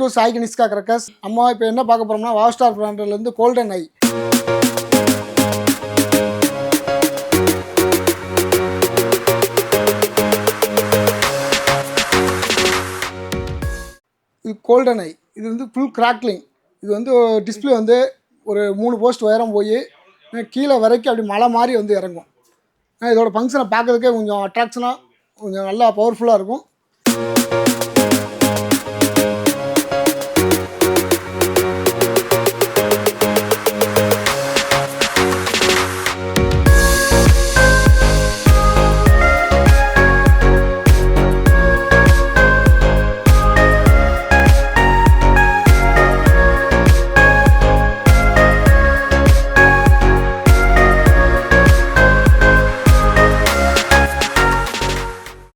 To Sai Kanishka கிரக்கர்ஸ். நம்ம இப்போ என்ன பார்க்க போகிறோம்னா வாஸ்டார் பிராண்டிலேருந்து கோல்டன் ஐ. இது கோல்டன் ஐ. இது வந்து ஃபுல் கிராக்லிங். இது வந்து டிஸ்பிளே வந்து ஒரு 3 போஸ்ட் உயரம் போய் கீழே வரைக்கும் அப்படி மலை மாதிரி வந்து இறங்கும். இதோட ஃபங்க்ஷனை பார்க்கறதுக்கே கொஞ்சம் அட்ராக்ஷனாக கொஞ்சம் நல்லா பவர்ஃபுல்லாக இருக்கும்.